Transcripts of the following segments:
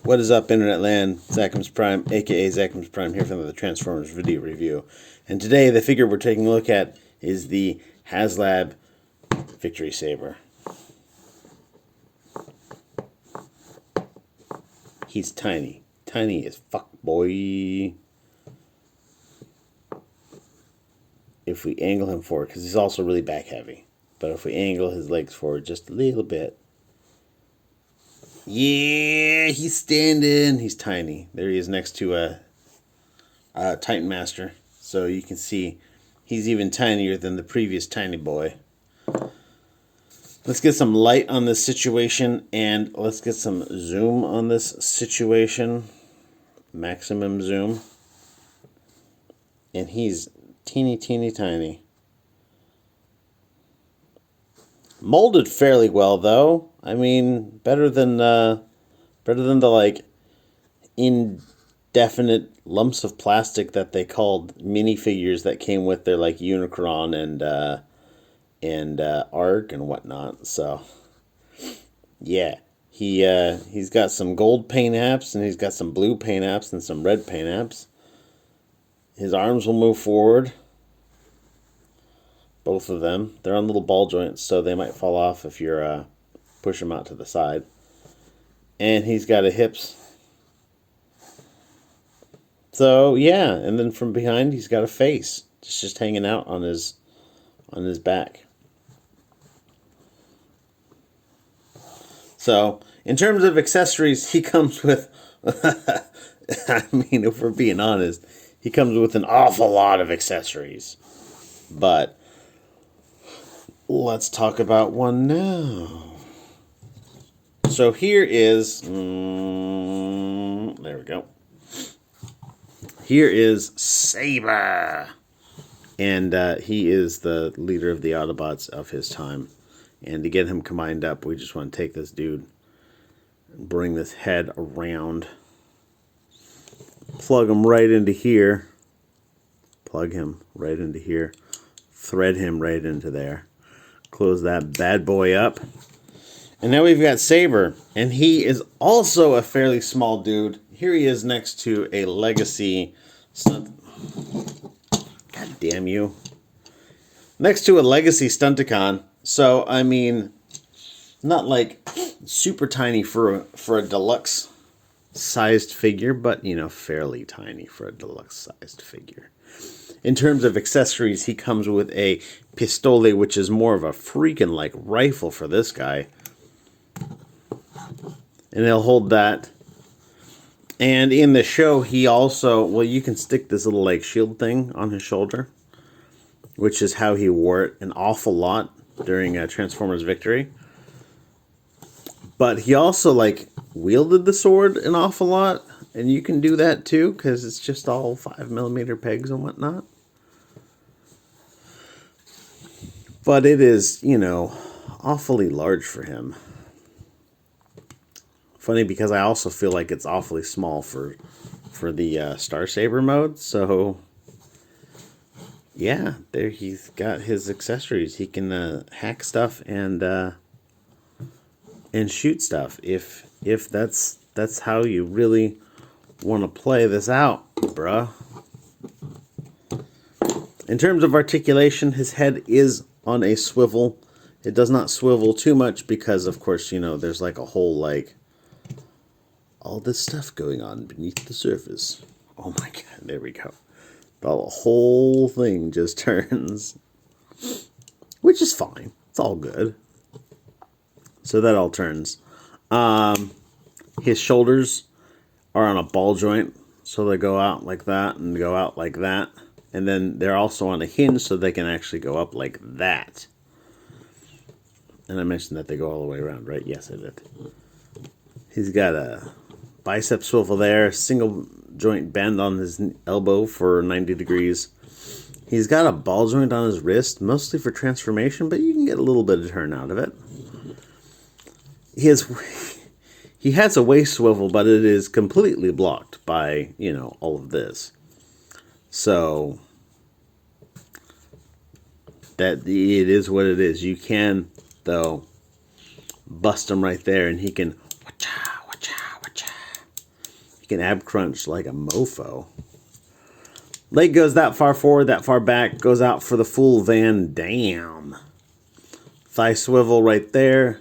What is up, Internet Land? Zacham's Prime, aka Zacham's Prime, here for the Transformers video review. And today, the figure we're taking a look at is the Haslab Victory Saber. He's tiny. Tiny as fuck, boy. If we angle him forward, because he's also really back heavy. But if we angle his legs forward just a little bit. Yeah, he's standing. He's tiny. There he is next to a Titan Master. So you can see he's even tinier than the previous tiny boy. Let's get some light on this situation, and let's get some zoom on this situation. Maximum zoom. And he's teeny tiny. Molded fairly well, though. I mean, better than the like indefinite lumps of plastic that they called minifigures that came with their like Unicron and Arc and whatnot. So yeah, he's got some gold paint apps, and he's got some blue paint apps and some red paint apps. His arms will move forward. Both of them. They're on little ball joints, so they might fall off if you're push them out to the side. And he's got a hips. So yeah, and then from behind he's got a face just hanging out on his back. So in terms of accessories, he comes with I mean, if we're being honest, he comes with an awful lot of accessories. But let's talk about one now. So here is, there we go. Here is Saber. And he is the leader of the Autobots of his time. And to get him combined up, we just want to take this dude and bring this head around. Plug him right into here. Plug him right into here. Thread him right into there. Close that bad boy up. And now we've got Saber. And he is also a fairly small dude. Here he is next to a Legacy stunt. God damn you. Next to a Legacy Stunticon. So, I mean, not like super tiny for a deluxe sized figure, but, you know, fairly tiny for a deluxe sized figure. In terms of accessories, he comes with a pistole, which is more of a freaking like rifle for this guy. And he'll hold that. And in the show, he also, well, you can stick this little like shield thing on his shoulder, which is how he wore it an awful lot during Transformers Victory. But he also like wielded the sword an awful lot. And you can do that too, because it's just all 5mm pegs and whatnot. But it is, you know, awfully large for him. Funny, because I also feel like it's awfully small for the Star Saber mode. So, yeah, there he's got his accessories. He can hack stuff and shoot stuff if that's how you really want to play this out, bruh. In terms of articulation, his head is on a swivel. It does not swivel too much because, of course, you know, there's like a whole, like, all this stuff going on beneath the surface. Oh my god, there we go. The whole thing just turns. Which is fine. It's all good. So that all turns. His shoulders are on a ball joint, so they go out like that and go out like that. And then they're also on a hinge, so they can actually go up like that. And I mentioned that they go all the way around, right? Yes, I did. He's got a bicep swivel there, single joint bend on his elbow for 90 degrees. He's got a ball joint on his wrist, mostly for transformation, but you can get a little bit of turn out of it. He has a waist swivel, but it is completely blocked by, you know, all of this. So, that it is what it is. You can, though, bust him right there, and he can, wacha, wacha, wacha. You can ab crunch like a mofo. Leg goes that far forward, that far back, goes out for the full Van Dam. Thigh swivel right there.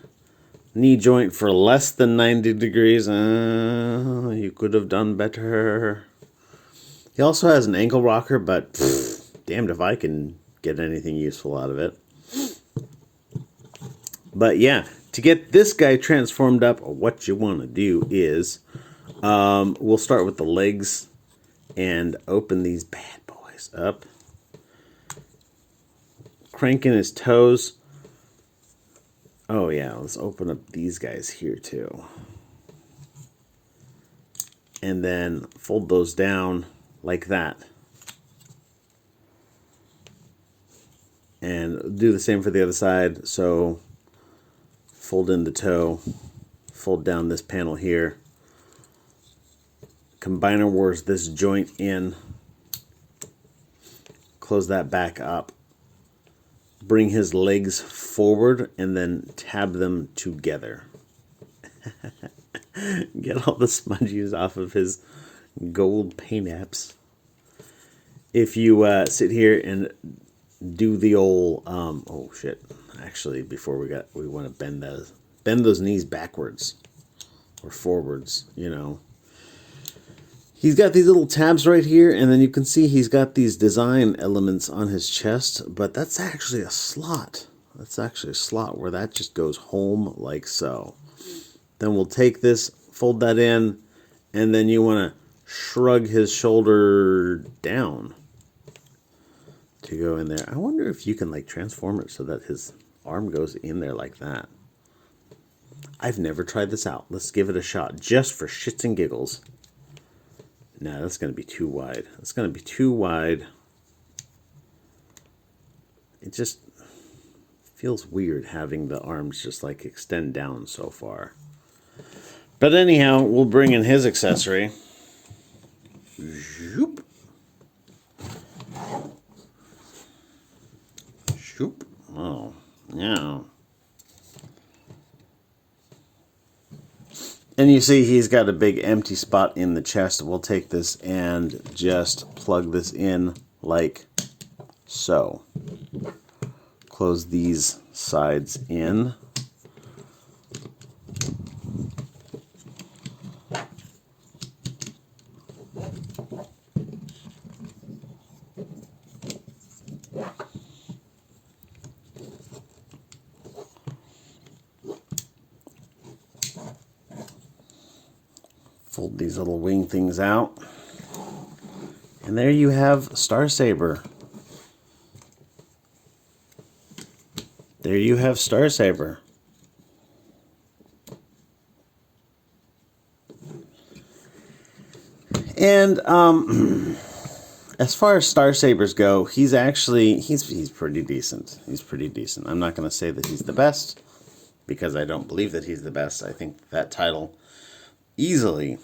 Knee joint for less than 90 degrees. You could have done better. He also has an ankle rocker, but damned if I can get anything useful out of it. But yeah, to get this guy transformed up, what you want to do is, we'll start with the legs and open these bad boys up. Cranking his toes. Oh yeah, let's open up these guys here too. And then fold those down like that. And do the same for the other side. So fold in the toe, fold down this panel here. Combiner wars this joint in. Close that back up. Bring his legs forward and then tab them together. Get all the smudges off of his gold paint apps. If you sit here and do the old oh shit, actually before we want to bend those knees backwards or forwards, you know. He's got these little tabs right here, and then you can see he's got these design elements on his chest, but that's actually a slot. That's actually a slot where that just goes home like so. Then we'll take this, fold that in, and then you want to shrug his shoulder down to go in there. I wonder if you can like transform it so that his arm goes in there like that. I've never tried this out. Let's give it a shot just for shits and giggles. No, that's going to be too wide. It's going to be too wide. It just feels weird having the arms just like extend down so far. But anyhow, we'll bring in his accessory. Zoop. Zoop. Oh, yeah. And you see he's got a big empty spot in the chest. We'll take this and just plug this in like so. Close these sides in. Fold these little wing things out. And there you have Star Saber. There you have Star Saber. And as far as Star Sabers go, he's pretty decent. He's pretty decent. I'm not going to say that he's the best because I don't believe that he's the best. I think that title easily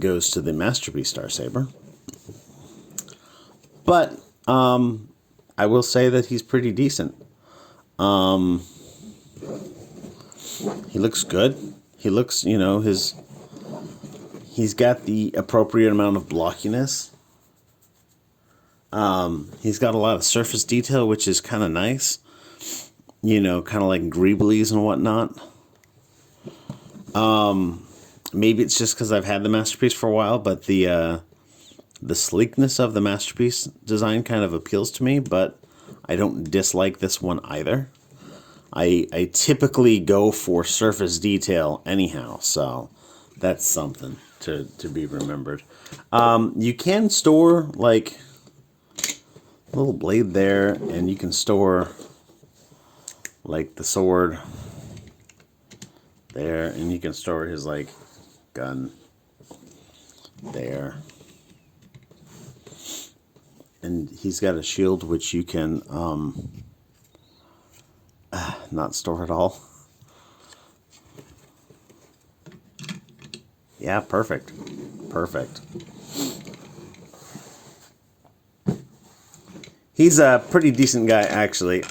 goes to the Masterpiece Star Saber. But I will say that he's pretty decent. He looks good. He looks, you know, he's got the appropriate amount of blockiness. He's got a lot of surface detail, which is kind of nice. You know, kind of like greeblies and whatnot. Maybe it's just because I've had the Masterpiece for a while, but the sleekness of the Masterpiece design kind of appeals to me, but I don't dislike this one either. I typically go for surface detail anyhow, so that's something to be remembered. You can store like a little blade there, and you can store like the sword there, and you can store his like gun there. And he's got a shield which you can not store at all. Yeah, perfect. Perfect. He's a pretty decent guy, actually.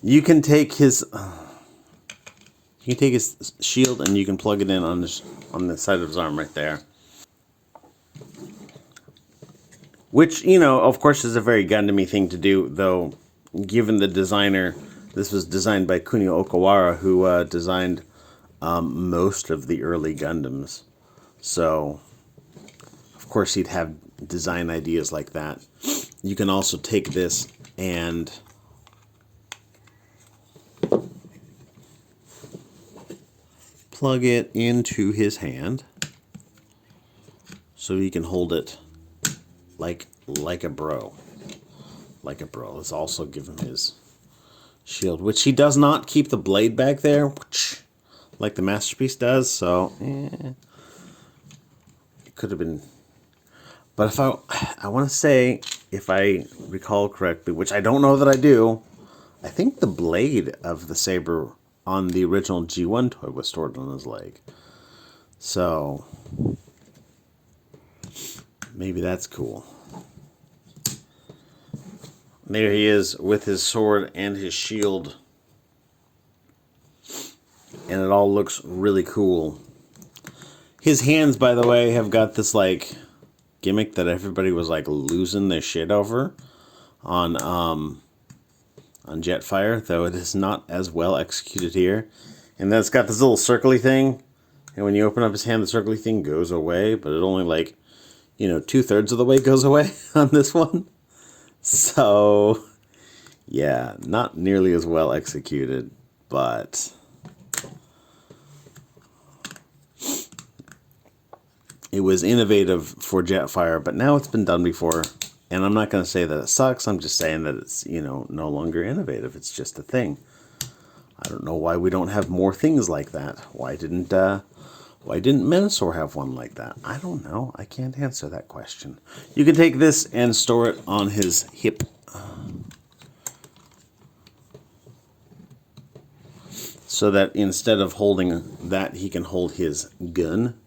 You can take his shield and you can plug it in on the side of his arm right there. Which, you know, of course is a very Gundam-y thing to do, though, given the designer, this was designed by Kunio Okawara, who designed most of the early Gundams. So, of course, he'd have design ideas like that. You can also take this and plug it into his hand so he can hold it like a bro. Like a bro. Let's also give him his shield, which he does not keep the blade back there, like the Masterpiece does, so it could have been. But if I want to say, if I recall correctly, which I don't know that I do, I think the blade of the saber on the original G1 toy was stored on his leg. So maybe that's cool. There he is with his sword and his shield. And it all looks really cool. His hands, by the way, have got this like gimmick that everybody was like losing their shit over on Jetfire, though it is not as well executed here. And then it's got this little circly thing, and when you open up his hand, the circly thing goes away, but it only like, you know, 2/3 of the way goes away on this one. So, yeah, not nearly as well executed, but it was innovative for Jetfire, but now it's been done before. And I'm not going to say that it sucks. I'm just saying that it's, you know, no longer innovative. It's just a thing. I don't know why we don't have more things like that. Why didn't Menasor have one like that? I don't know. I can't answer that question. You can take this and store it on his hip. So that instead of holding that, he can hold his gun.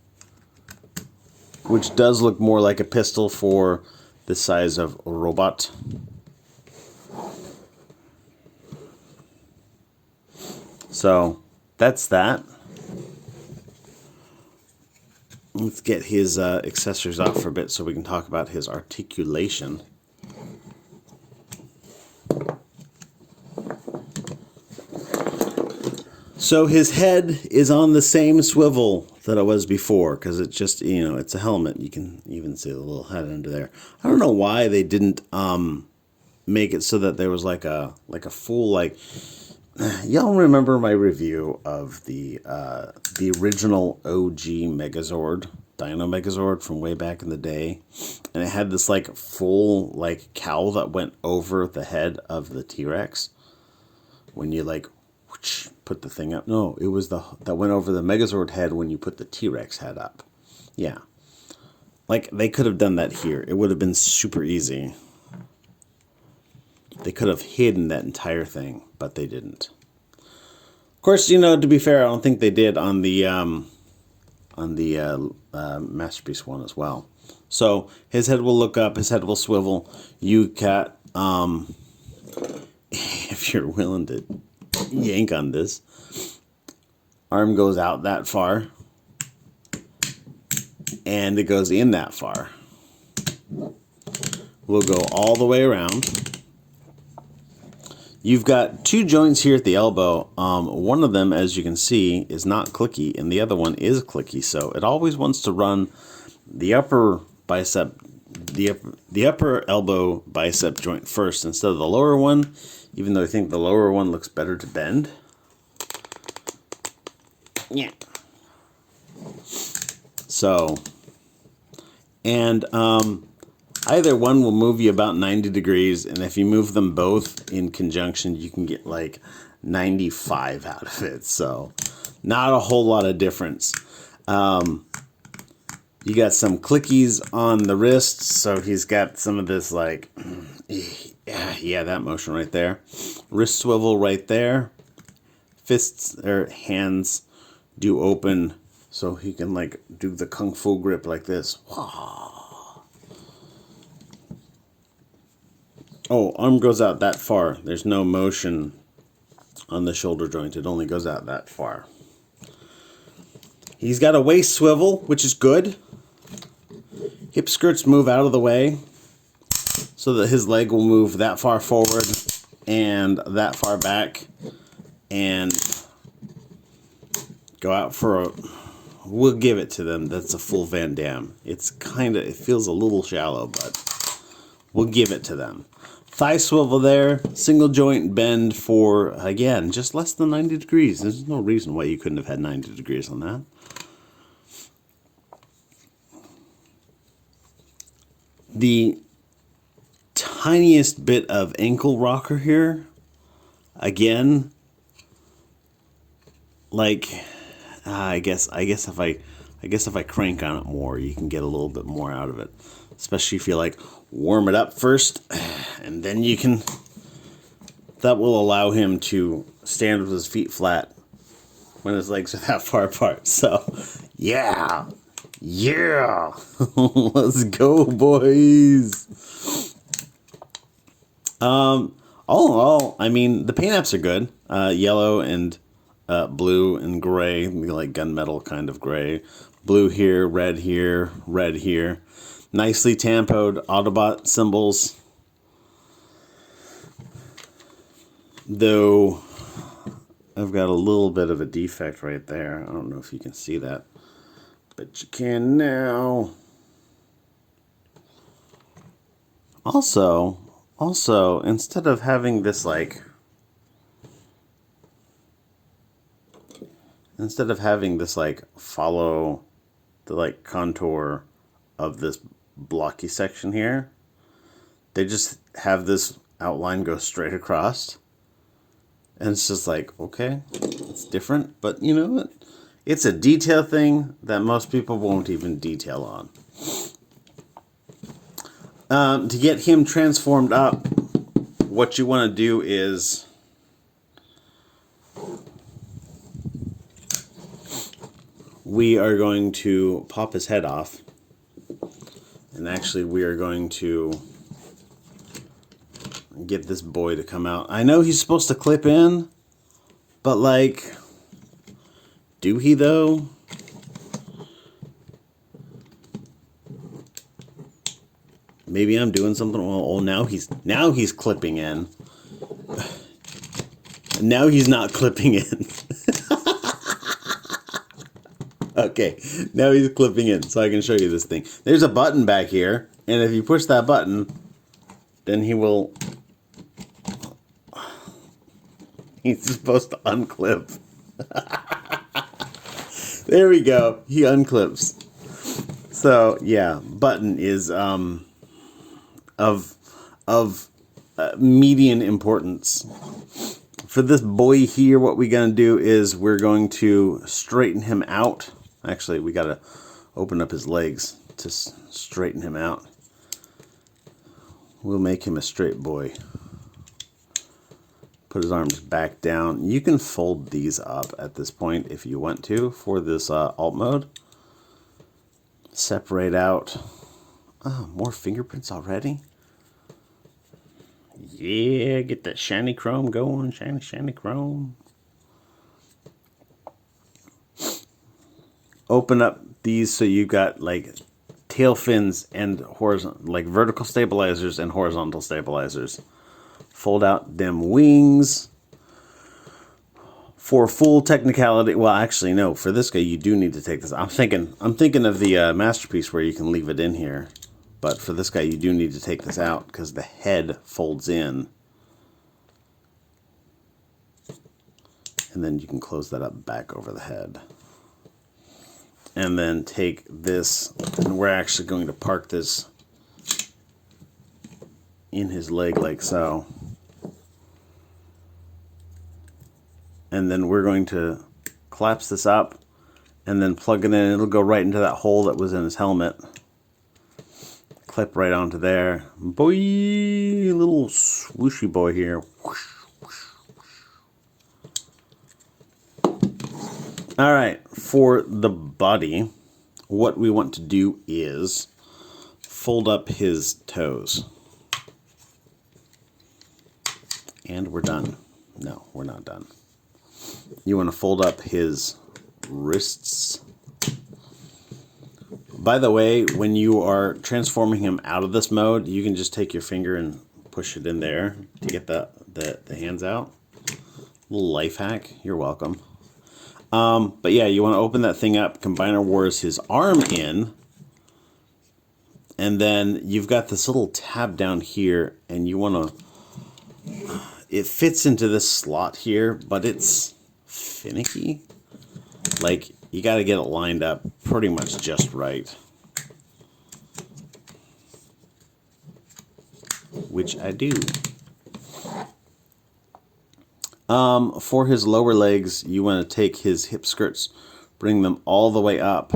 Which does look more like a pistol for the size of a robot. So, that's that. Let's get his accessories off for a bit so we can talk about his articulation. So his head is on the same swivel that it was before, because it's just, you know, it's a helmet. You can even see the little head under there. I don't know why they didn't make it so that there was like a full, like, y'all remember my review of the original OG Megazord, Dino Megazord from way back in the day, and it had this like full like cowl that went over the head of the T-Rex when you like put the thing up. No, it was that went over the Megazord head when you put the T-Rex head up. Yeah, like they could have done that here. It would have been super easy. They could have hidden that entire thing, but they didn't. Of course, you know, to be fair, I don't think they did on the Masterpiece one as well. So his head will look up, his head will swivel. You got, if you're willing to yank on this, arm goes out that far, and it goes in that far. We'll go all the way around. You've got two joints here at the elbow. One of them, as you can see, is not clicky, and the other one is clicky. So it always wants to run the upper bicep, the upper elbow bicep joint first instead of the lower one, even though I think the lower one looks better to bend. Yeah. So, and either one will move you about 90 degrees, and if you move them both in conjunction, you can get like 95 out of it. So, not a whole lot of difference. You got some clickies on the wrists, so he's got some of this like, yeah, that motion right there. Wrist swivel right there. Fists or hands do open, so he can like do the kung fu grip like this. Oh, arm goes out that far. There's no motion on the shoulder joint. It only goes out that far. He's got a waist swivel, which is good. Hip skirts move out of the way. so that his leg will move that far forward and that far back and go out for a... We'll give it to them. That's a full Van Damme. It feels a little shallow, but we'll give it to them. Thigh swivel there, single joint bend for, again, just less than 90 degrees. There's no reason why you couldn't have had 90 degrees on that. The tiniest bit of ankle rocker here, again, like, I guess if I crank on it more, you can get a little bit more out of it. Especially if you like warm it up first, and then you can. That will allow him to stand with his feet flat when his legs are that far apart. So, yeah, let's go, boys. All in all, I mean, the paint apps are good. Yellow and blue and gray, like gunmetal kind of gray. Blue here, red here, red here. Nicely tampoed Autobot symbols. Though I've got a little bit of a defect right there. I don't know if you can see that, but you can now. Also, instead of having this follow the contour of this blocky section here, they just have this outline go straight across. And it's just like, okay, it's different, but you know what? It's a detail thing that most people won't even detail on. To get him transformed up, what you want to do is we are going to pop his head off. And actually, we are going to get this boy to come out. I know he's supposed to clip in, but do he though? Maybe I'm doing something wrong. Oh, now he's clipping in. Now he's not clipping in. Okay, now he's clipping in, so I can show you this thing. There's a button back here, and if you push that button, then he will... He's supposed to unclip. There we go. He unclips. So, yeah, button is of median importance. For this boy here, what we're going to do is we're going to straighten him out. Actually, we got to open up his legs to straighten him out. We'll make him a straight boy. Put his arms back down. You can fold these up at this point if you want to for this alt mode. Separate out. Oh, more fingerprints already? Yeah, get that shiny chrome going. Shiny chrome. Open up these so you got tail fins and horizontal, vertical stabilizers and horizontal stabilizers. Fold out them wings. For full technicality, well, actually, no. For this guy, you do need to take this. I'm thinking of the Masterpiece where you can leave it in here. But for this guy, you do need to take this out because the head folds in. And then you can close that up back over the head. And then take this, and we're actually going to park this in his leg like so. And then we're going to collapse this up and then plug it in. It'll go right into that hole that was in his helmet. Clip right onto there. Boy, little swooshy boy here. Whoosh, whoosh, whoosh. All right, for the body, what we want to do is fold up his toes. And we're done. No, we're not done. You want to fold up his wrists, By the way, when you are transforming him out of this mode, you can just take your finger and push it in there to get the hands out. Little life hack. You're welcome. But yeah, you want to open that thing up, Combiner Wars his arm in, and then you've got this little tab down here, and you want to... It fits into this slot here, but it's finicky. Like, you got to get it lined up pretty much just right. Which I do. For his lower legs, you want to take his hip skirts, bring them all the way up.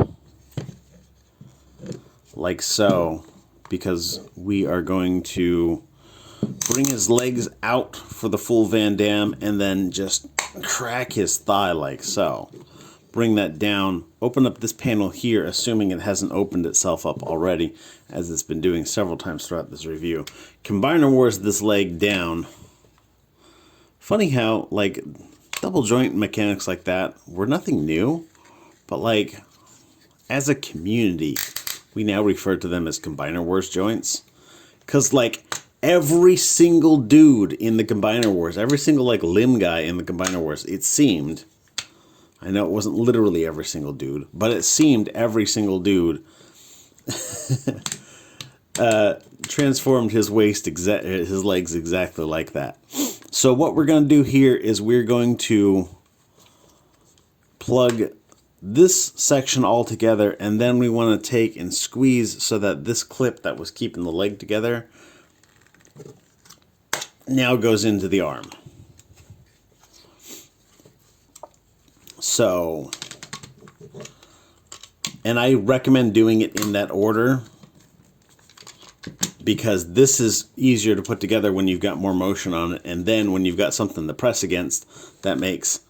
Like so. Because we are going to bring his legs out for the full Van Damme and then just crack his thigh like so. Bring that down, open up this panel here, assuming it hasn't opened itself up already, as it's been doing several times throughout this review. Combiner Wars this leg down. Funny how, like, double joint mechanics like that were nothing new, but like, as a community, we now refer to them as Combiner Wars joints. Because, like, every single dude in the Combiner Wars, every single, like, limb guy in the Combiner Wars, it seemed... I know it wasn't literally every single dude, but it seemed every single dude transformed his his legs exactly like that. So what we're going to do here is we're going to plug this section all together, and then we want to take and squeeze so that this clip that was keeping the leg together now goes into the arm. So, and I recommend doing it in that order because this is easier to put together when you've got more motion on it, and then when you've got something to press against, that makes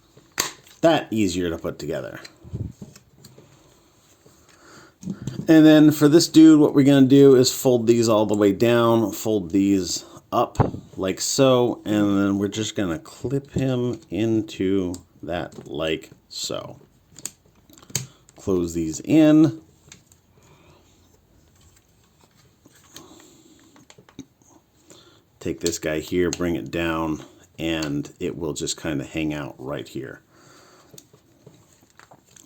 that easier to put together. And then for this dude, what we're going to do is fold these all the way down, fold these up like so, and then we're just going to clip him into that like so. Close these in. Take this guy here, bring it down, and it will just kind of hang out right here.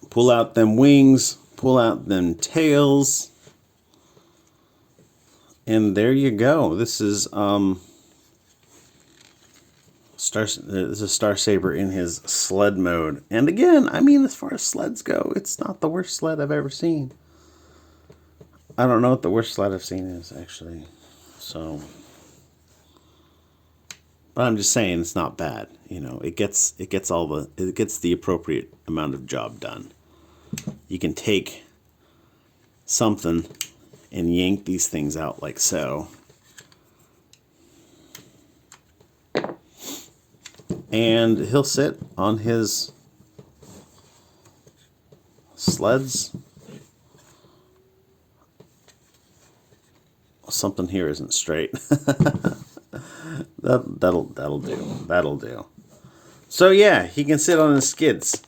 Pull out them wings, pull out them tails, and there you go. This is this is Star Saber in his sled mode. And again, I mean, as far as sleds go, it's not the worst sled I've ever seen. I don't know what the worst sled I've seen is, actually. So, but I'm just saying it's not bad. You know, it gets the appropriate amount of job done. You can take something and yank these things out like so. And he'll sit on his sleds. Something here isn't straight. That'll do. That'll do. So yeah, he can sit on his skids.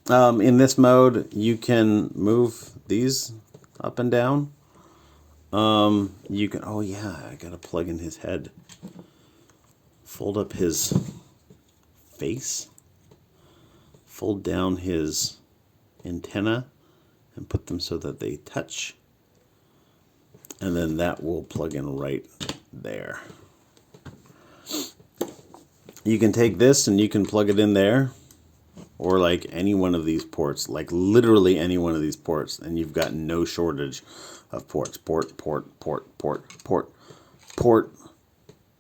In this mode, you can move these up and down. You can, oh yeah, I gotta plug in his head. Fold up his face. Fold down his antenna and put them so that they touch. And then that will plug in right there. You can take this and you can plug it in there. Or like any one of these ports, like literally any one of these ports, and you've got no shortage of ports. Port.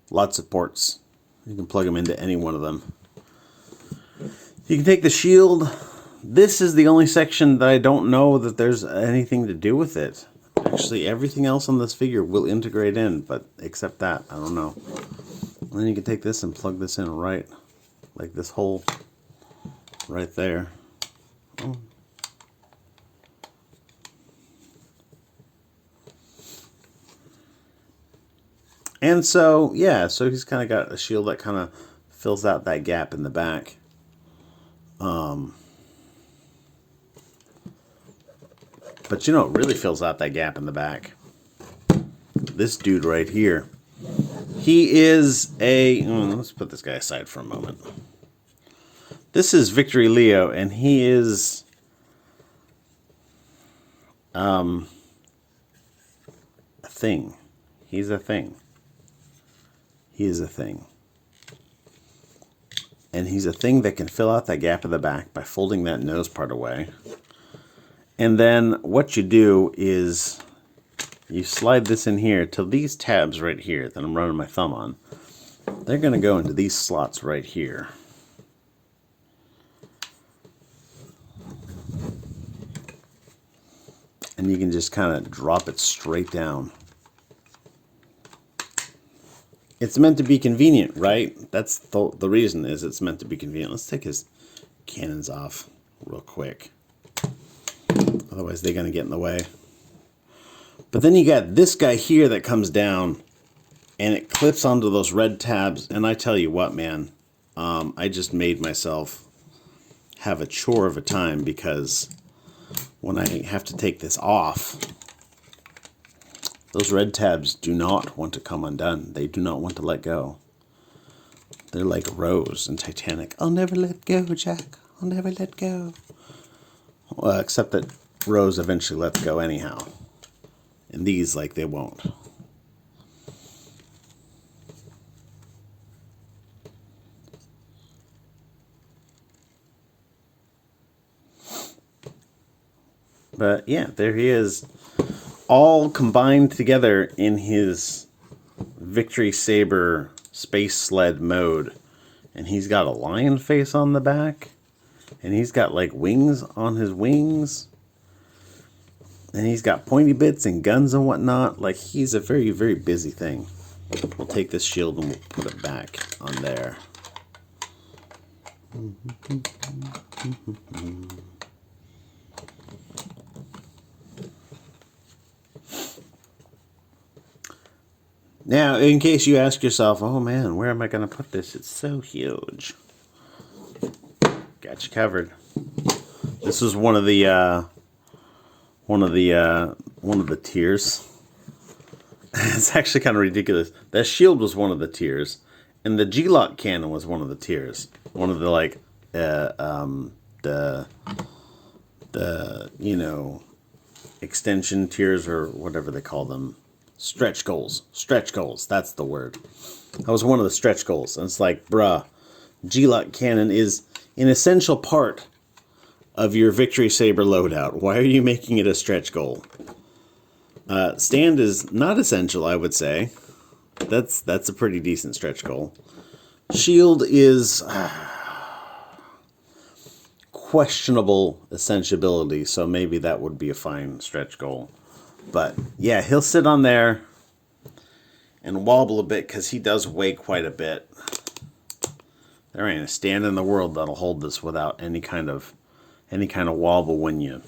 Lots of ports. You can plug them into any one of them. You can take the shield. This is the only section that I don't know that there's anything to do with it. Actually, everything else on this figure will integrate in, but except that, I don't know. And then you can take this and plug this in right, like this hole right there. Oh. And so, yeah, so he's kind of got a shield that kind of fills out that gap in the back. But you know, it really fills out that gap in the back. This dude right here. He is a... let's put this guy aside for a moment. This is Victory Leo, and he is... a thing. He's a thing. He is a thing. And he's a thing that can fill out that gap in the back by folding that nose part away. And then what you do is you slide this in here till these tabs right here that I'm running my thumb on. They're going to go into these slots right here. And you can just kind of drop it straight down. It's meant to be convenient, right? That's the reason is it's meant to be convenient. Let's take his cannons off real quick. Otherwise they're going to get in the way. But then you got this guy here that comes down and it clips onto those red tabs. And I tell you what, man, I just made myself have a chore of a time because when I have to take this off, those red tabs do not want to come undone. They do not want to let go. They're like Rose in Titanic. I'll never let go, Jack. I'll never let go. Well, except that Rose eventually lets go anyhow. And these, like, they won't. But yeah, there he is. All combined together in his Victory Saber Space Sled mode. And he's got a lion face on the back. And he's got like wings on his wings. And he's got pointy bits and guns and whatnot. Like, he's a very, very busy thing. We'll take this shield and we'll put it back on there. Now, in case you ask yourself, oh man, where am I going to put this? It's so huge. Got you covered. This is one of the tiers. It's actually kind of ridiculous. That shield was one of the tiers, and the G-Lock cannon was one of the tiers. One of the like you know, extension tiers or whatever they call them. Stretch goals. Stretch goals. That's the word. That was one of the stretch goals. And it's like, bruh, G-Lock cannon is an essential part of your Victory Saber loadout. Why are you making it a stretch goal? Stand is not essential, I would say. That's a pretty decent stretch goal. Shield is questionable essentiality, so maybe that would be a fine stretch goal. But yeah, he'll sit on there and wobble a bit because he does weigh quite a bit. There ain't a stand in the world that'll hold this without any kind of wobble when you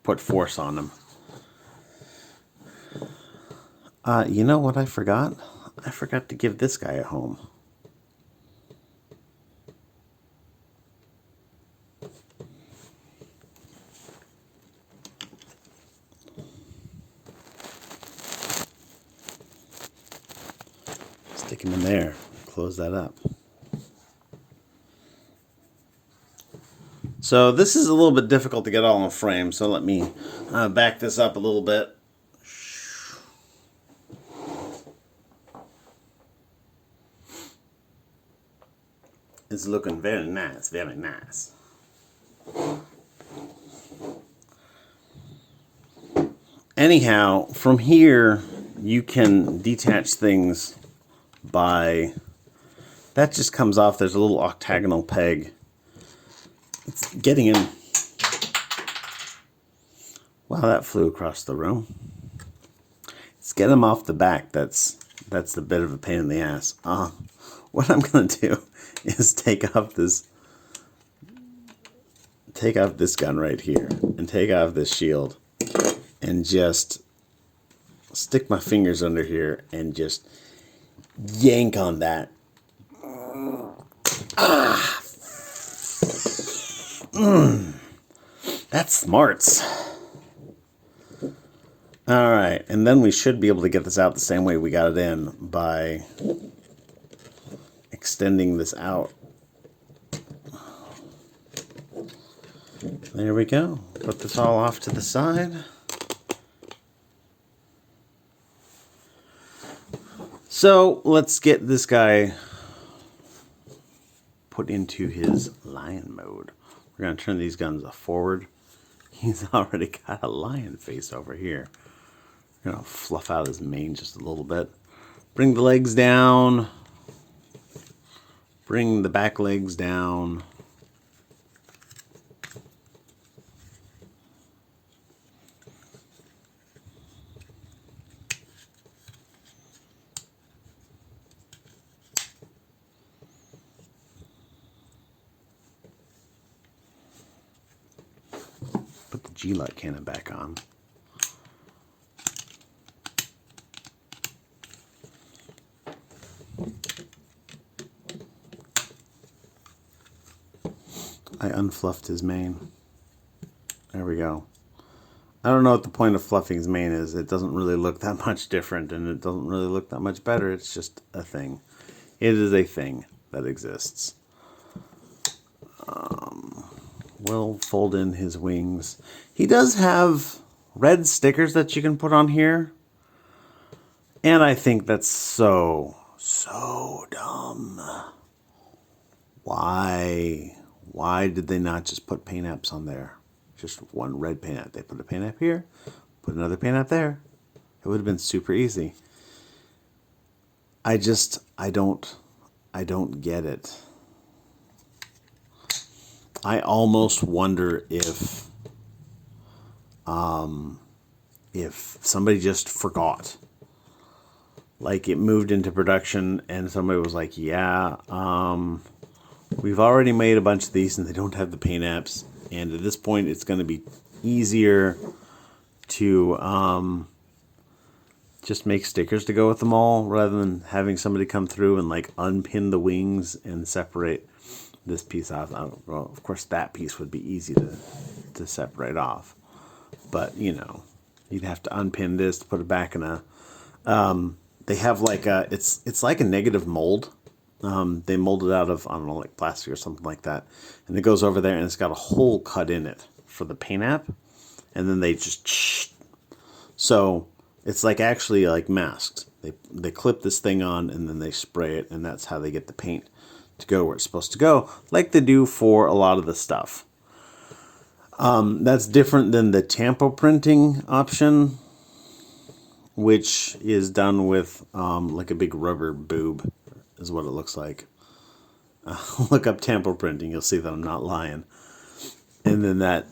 put force on him. You know what I forgot? I forgot to give this guy a home. Stick him in there. Close that up. So this is a little bit difficult to get all in frame, so let me back this up a little bit. It's looking very nice, very nice. Anyhow, from here, you can detach things by... That just comes off. There's a little octagonal peg. It's getting in. Wow, that flew across the room. Let's get them off the back. That's the bit of a pain in the ass. What I'm going to do is take off this gun right here and take off this shield and just stick my fingers under here and just yank on that. That's smarts. Alright, and then we should be able to get this out the same way we got it in by extending this out. There we go. Put this all off to the side. So let's get this guy put into his lion mode. We're going to turn these guns forward. He's already got a lion face over here. We're going to fluff out his mane just a little bit. Bring the legs down. Bring the back legs down. Put the G-Light cannon back on. I unfluffed his mane. There we go. I don't know what the point of fluffing his mane is. It doesn't really look that much different, and it doesn't really look that much better. It's just a thing. It is a thing that exists. We'll fold in his wings. He does have red stickers that you can put on here. And I think that's so dumb. Why did they not just put paint apps on there? Just one red paint app. They put a paint app here, put another paint app there. It would have been super easy. I don't get it. I almost wonder if somebody just forgot. Like it moved into production and somebody was like, yeah, we've already made a bunch of these and they don't have the paint apps. And at this point, it's going to be easier to just make stickers to go with them all rather than having somebody come through and like unpin the wings and separate this piece off. Well, of course, that piece would be easy to separate off. But, you know, you'd have to unpin this to put it back in a... they have like a... It's like a negative mold. They mold it out of, I don't know, like plastic or something like that. And it goes over there and it's got a hole cut in it for the paint app. And then they just... So it's like actually like masked. They clip this thing on and then they spray it. And that's how they get the paint to go where it's supposed to go. Like they do for a lot of the stuff. That's different than the tampo printing option, which is done with like a big rubber boob. Is what it looks like. Look up tampo printing, you'll see that I'm not lying. And then that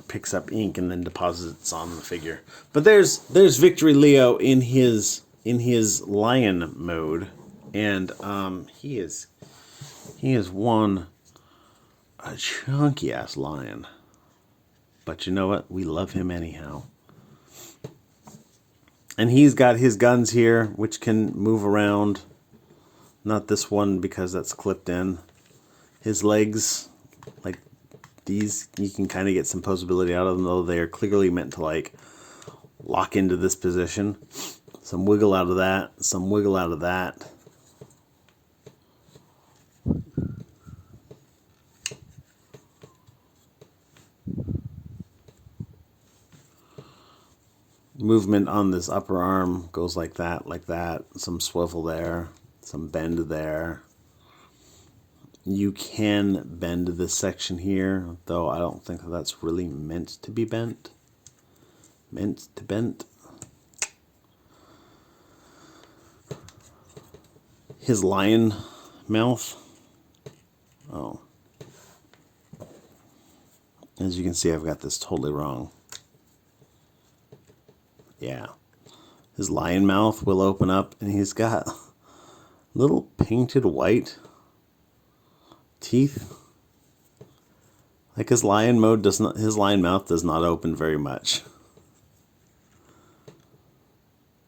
picks up ink and then deposits on the figure. But there's Victory Leo in his lion mode, and he is one a chunky ass lion. But you know what? We love him anyhow. And he's got his guns here, which can move around. Not this one because that's clipped in. His legs, like these, you can kind of get some posability out of them, though they are clearly meant to like lock into this position. Some wiggle out of that, some wiggle out of that. Movement on this upper arm goes like that, some swivel there. Some bend there. You can bend this section here, though I don't think that's really meant to be bent. Meant to bend. His lion mouth. Oh. As you can see, I've got this totally wrong. Yeah. His lion mouth will open up, and he's got little painted white teeth. Like his lion mouth does not open very much.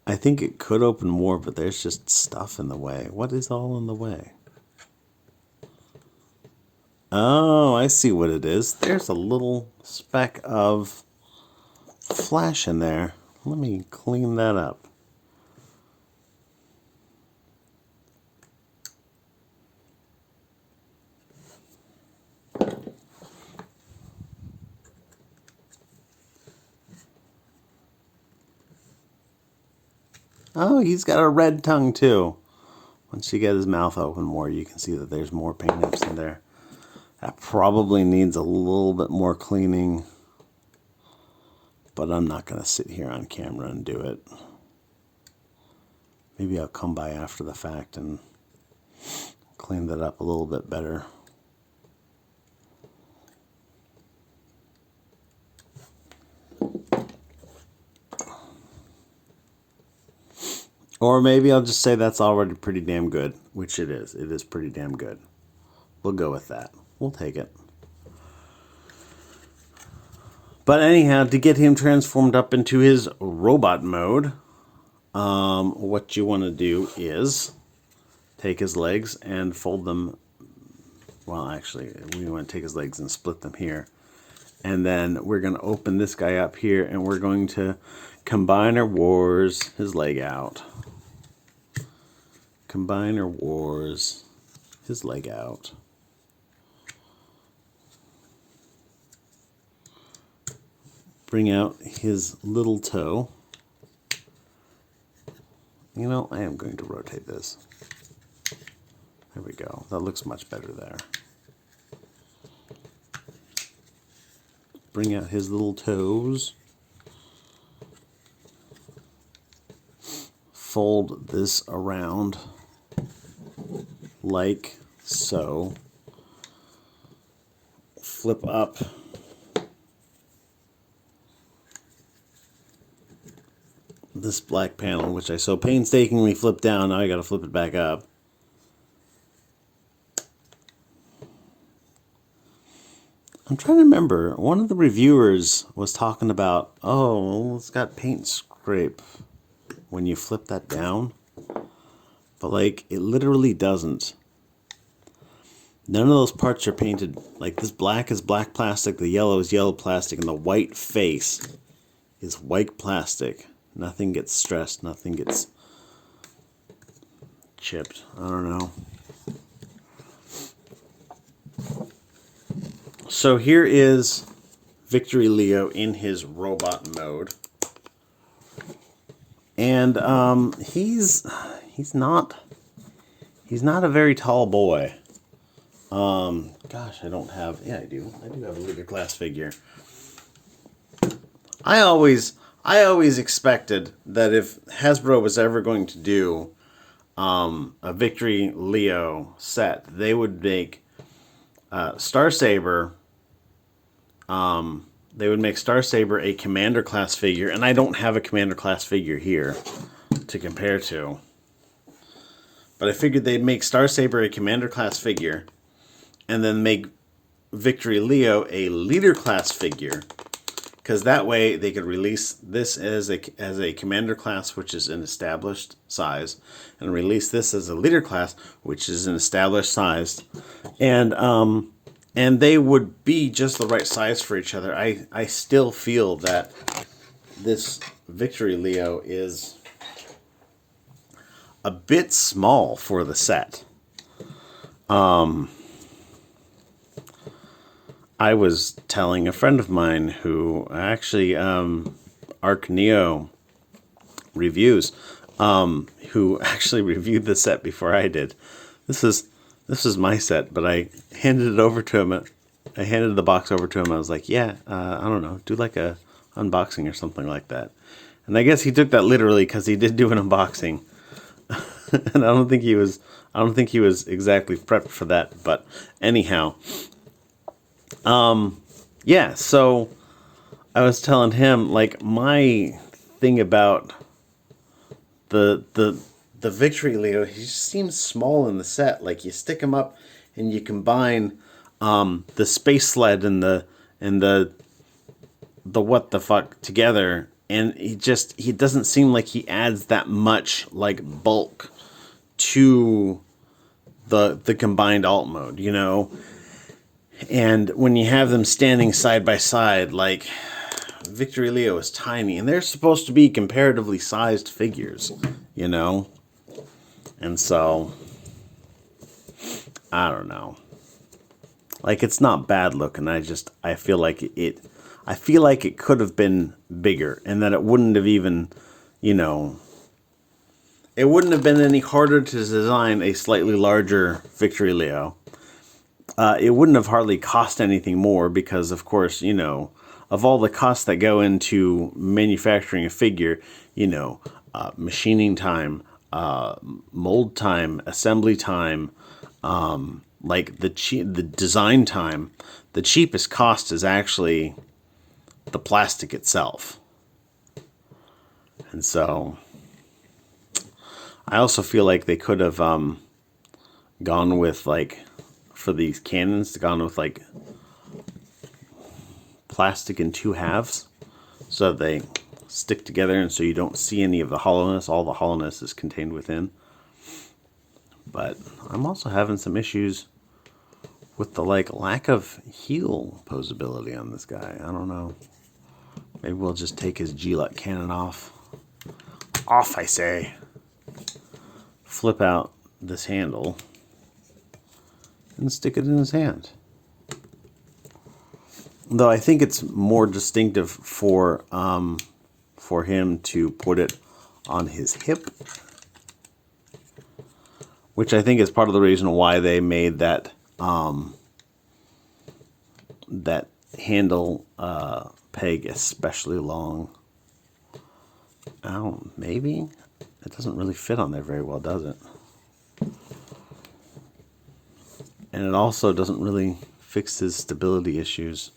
I think it could open more, but there's just stuff in the way. What is all in the way? Oh, I see what it is. There's a little speck of flash in there. Let me clean that up. Oh, he's got a red tongue too. Once you get his mouth open more, you can see that there's more paint nips in there. That probably needs a little bit more cleaning, but I'm not going to sit here on camera and do it. Maybe I'll come by after the fact and clean that up a little bit better. Or maybe I'll just say that's already pretty damn good, which it is. It is pretty damn good. We'll go with that. We'll take it. But anyhow, to get him transformed up into his robot mode, what you want to do is take his legs and fold them. Well, actually, we want to take his legs and split them here. And then we're going to open this guy up here, and we're going to combine or wars his leg out. Combine or wars his leg out. Bring out his little toe. You know, I am going to rotate this. There we go. That looks much better there. Bring out his little toes. Fold this around like so. Flip up. This black panel, which I so painstakingly flipped down, now I gotta flip it back up. I'm trying to remember, one of the reviewers was talking about, oh, it's got paint scrape when you flip that down. But like, it literally doesn't. None of those parts are painted. Like, this black is black plastic, the yellow is yellow plastic, and the white face is white plastic. Nothing gets stressed, nothing gets chipped. I don't know. So here is Victory Leo in his robot mode. And he's not a very tall boy. Gosh, I don't have, yeah, I do have a leader class figure. I always expected that if Hasbro was ever going to do a Victory Leo set, they would make Star Saber. They would make Star Saber a Commander class figure, and I don't have a Commander class figure here to compare to. But I figured they'd make Star Saber a Commander class figure, and then make Victory Leo a Leader class figure. Because that way they could release this as a Commander class, which is an established size, and release this as a Leader class, which is an established size, and they would be just the right size for each other. I still feel that this Victory Leo is a bit small for the set. I was telling a friend of mine who actually Arc Neo reviews, who actually reviewed the set before I did. This is my set, but I handed it over to him. I handed the box over to him. I was like, "Yeah, I don't know, do like a unboxing or something like that." And I guess he took that literally because he did do an unboxing, and I don't think he was exactly prepped for that. But anyhow. Yeah, so I was telling him, like, my thing about the Victory Leo, he just seems small in the set. Like, you stick him up and you combine the space sled and the what the fuck together, and he doesn't seem like he adds that much like bulk to the combined alt mode, you know. And when you have them standing side by side, like, Victory Leo is tiny, and they're supposed to be comparatively sized figures, you know? And so, I don't know. Like, it's not bad looking, I feel like it could have been bigger, and that it wouldn't have even, you know, it wouldn't have been any harder to design a slightly larger Victory Leo. It wouldn't have hardly cost anything more because, of course, you know, of all the costs that go into manufacturing a figure, you know, machining time, mold time, assembly time, like the design time, the cheapest cost is actually the plastic itself. And so I also feel like they could have gone with, like, for these cannons, gone with like plastic in two halves so that they stick together, and so you don't see any of the hollowness. All the hollowness is contained within. But I'm also having some issues with the, like, lack of heel posability on this guy. I don't know. Maybe we'll just take his G-Luck cannon off. Off, I say. Flip out this handle and stick it in his hand. Though I think it's more distinctive for him to put it on his hip, which I think is part of the reason why they made that that handle peg especially long. Oh, maybe it doesn't really fit on there very well, does it? And it also doesn't really fix his stability issues.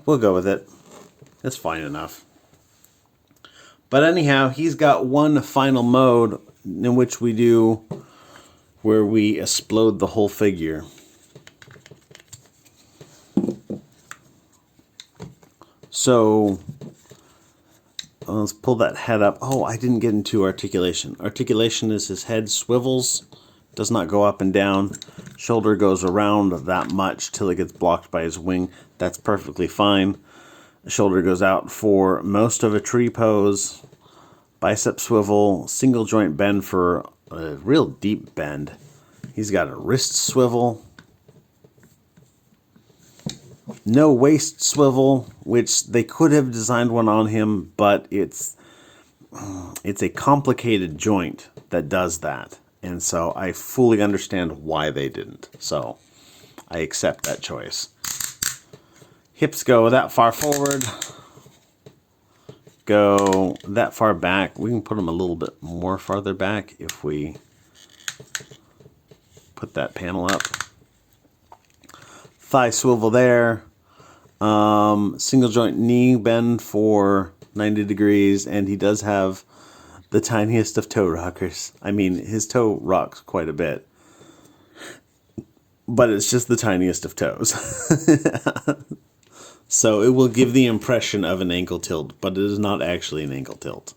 We'll go with it. It's fine enough. But anyhow, he's got one final mode in which we do where we explode the whole figure. So let's pull that head up. Oh, I didn't get into articulation. Articulation is his head swivels, does not go up and down. Shoulder goes around that much till it gets blocked by his wing. That's perfectly fine. Shoulder goes out for most of a tree pose. Bicep swivel, single joint bend for a real deep bend. He's got a wrist swivel. No waist swivel, which they could have designed one on him, but it's a complicated joint that does that. And so I fully understand why they didn't. So I accept that choice. Hips go that far forward. Go that far back. We can put them a little bit more farther back if we put that panel up. Thigh swivel there. Single joint knee bend for 90 degrees. And he does have the tiniest of toe rockers. I mean, his toe rocks quite a bit. But it's just the tiniest of toes. So it will give the impression of an ankle tilt, but it is not actually an ankle tilt.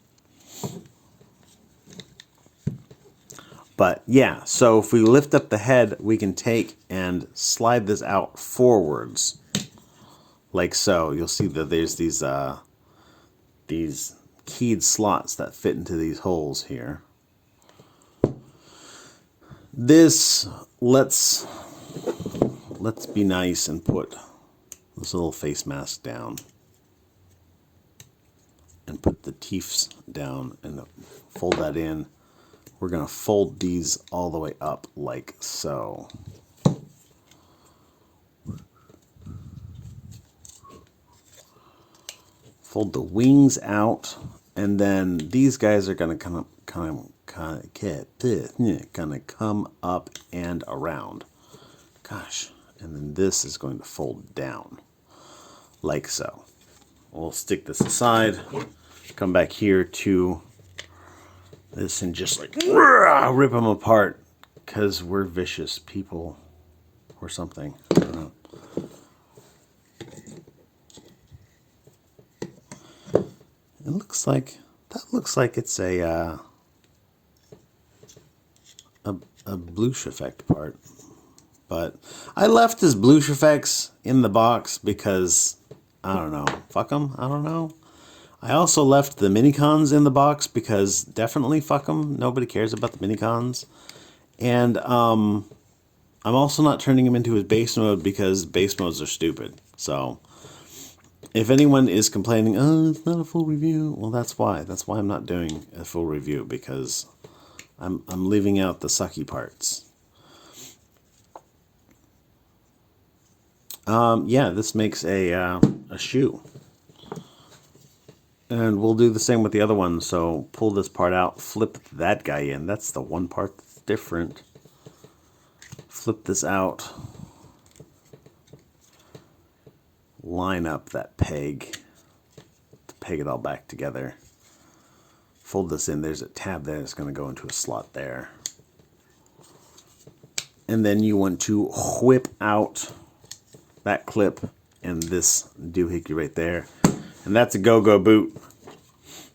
But yeah, so if we lift up the head, we can take and slide this out forwards. Like so. You'll see that there's these keyed slots that fit into these holes here. This, let's be nice and put this little face mask down and put the teeth down and fold that in. We're going to fold these all the way up like so. Fold the wings out, and then these guys are going to kind of come up and around. Gosh, and then this is going to fold down like so. We'll stick this aside, come back here to this and just like rip them apart because we're vicious people or something. I don't know. It looks like, that looks like it's a a bluish effect part. But I left his bluish effects in the box because, I don't know, fuck them, I don't know. I also left the minicons in the box because definitely fuck them, nobody cares about the minicons. And I'm also not turning him into his base mode because base modes are stupid. So if anyone is complaining, oh, it's not a full review, well, that's why. That's why I'm not doing a full review, because I'm leaving out the sucky parts. Yeah, this makes a shoe. And we'll do the same with the other one. So pull this part out, flip that guy in. That's the one part that's different. Flip this out. Line up that peg to peg it all back together. Fold this in. There's a tab there that's going to go into a slot there. And then you want to whip out that clip and this doohickey right there. And that's a go-go boot.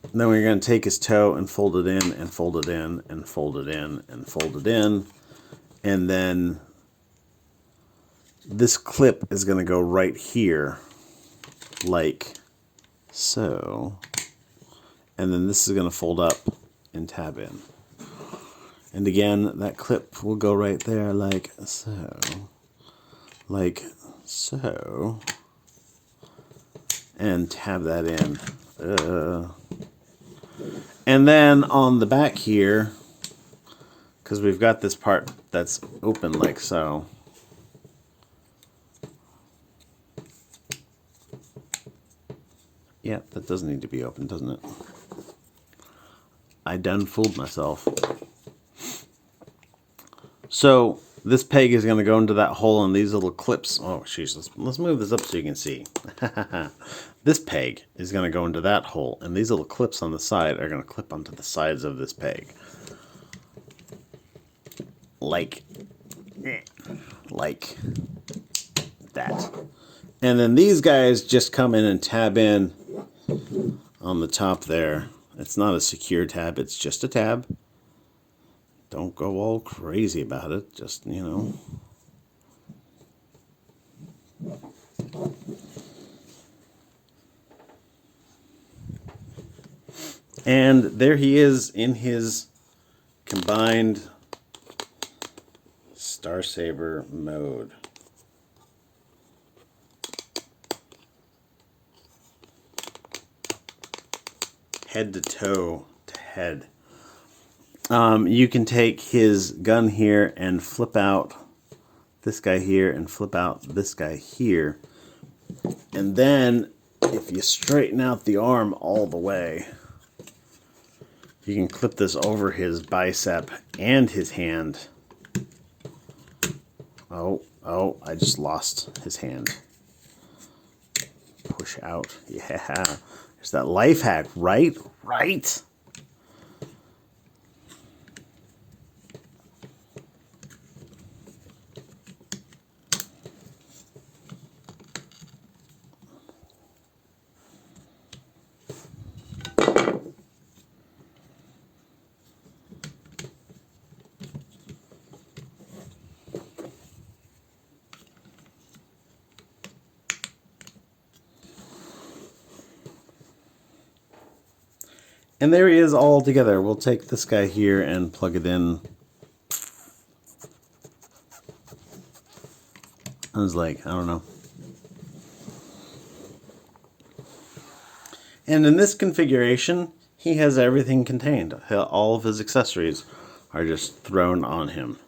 And then we're going to take his toe and fold it in and fold it in and fold it in and fold it in. And then this clip is going to go right here, like so. And then this is going to fold up and tab in. And again, that clip will go right there, like so. Like so. And tab that in. And then on the back here, because we've got this part that's open like so. Yeah, that does need to be open, doesn't it? I done fooled myself. So this peg is going to go into that hole, and these little clips. Oh, jeez, let's move this up so you can see. This peg is going to go into that hole, and these little clips on the side are going to clip onto the sides of this peg. Like that. And then these guys just come in and tab in on the top there. It's not a secure tab, it's just a tab. Don't go all crazy about it, just, you know. And there he is in his combined Star Saber mode. Head to toe to head. You can take his gun here and flip out this guy here and flip out this guy here. And then if you straighten out the arm all the way, you can clip this over his bicep and his hand. Oh, I just lost his hand. Push out. Yeah. There's that life hack, right? Right? And there he is all together. We'll take this guy here and plug it in. I was like, I don't know. And in this configuration, he has everything contained. All of his accessories are just thrown on him.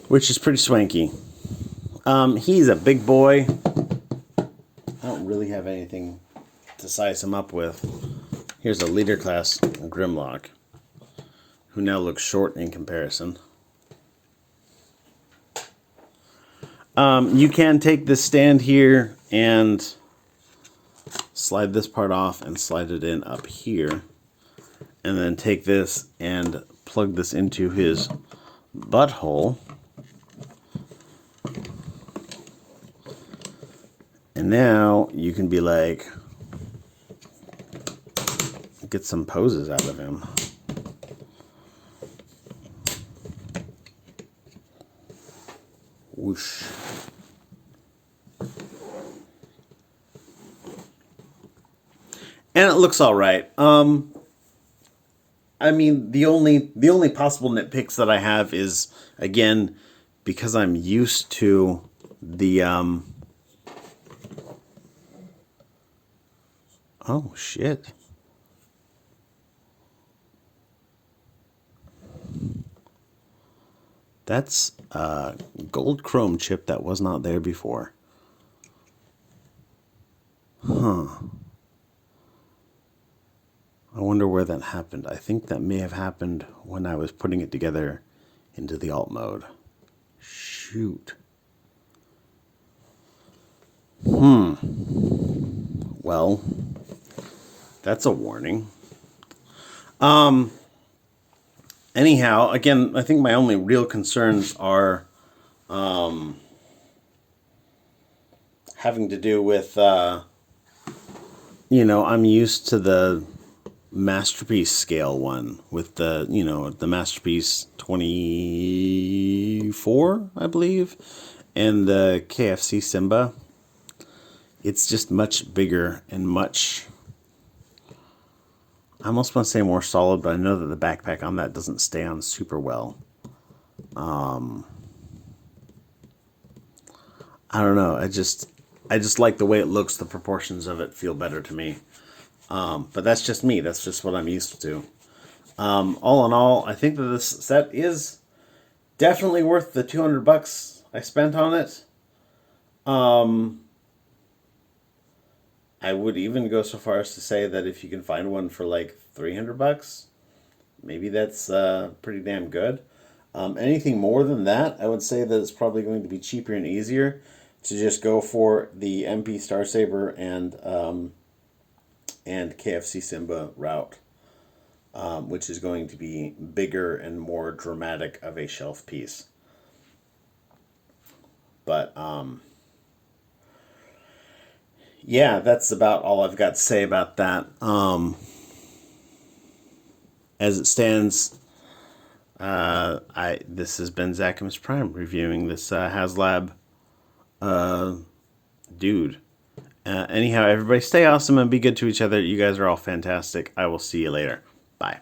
Which is pretty swanky. He's a big boy. I don't really have anything to size him up with. Here's a leader class Grimlock, who now looks short in comparison. You can take this stand here and slide this part off and slide it in up here, and then take this and plug this into his butthole. And now you can be like, get some poses out of him. Whoosh. And it looks all right. I mean, the only possible nitpicks that I have is, again, because I'm used to the oh shit. That's a gold chrome chip that was not there before. Huh. I wonder where that happened. I think that may have happened when I was putting it together into the alt mode. Shoot. Well, that's a warning. Anyhow, again, I think my only real concerns are having to do with, I'm used to the Masterpiece scale one with the, the Masterpiece 24, I believe, and the KFC Simba. It's just much bigger and much, I almost want to say more solid, but I know that the backpack on that doesn't stay on super well. I don't know. I just like the way it looks. The proportions of it feel better to me. But that's just me. That's just what I'm used to. All in all, I think that this set is definitely worth the $200 I spent on it. I would even go so far as to say that if you can find one for like $300, maybe that's pretty damn good. Anything more than that, I would say that it's probably going to be cheaper and easier to just go for the MP Star Saber and KFC Simba route, which is going to be bigger and more dramatic of a shelf piece. But yeah, that's about all I've got to say about that. As it stands, this has been Zachamus Prime reviewing this Haslab dude. Anyhow, everybody stay awesome and be good to each other. You guys are all fantastic. I will see you later. Bye.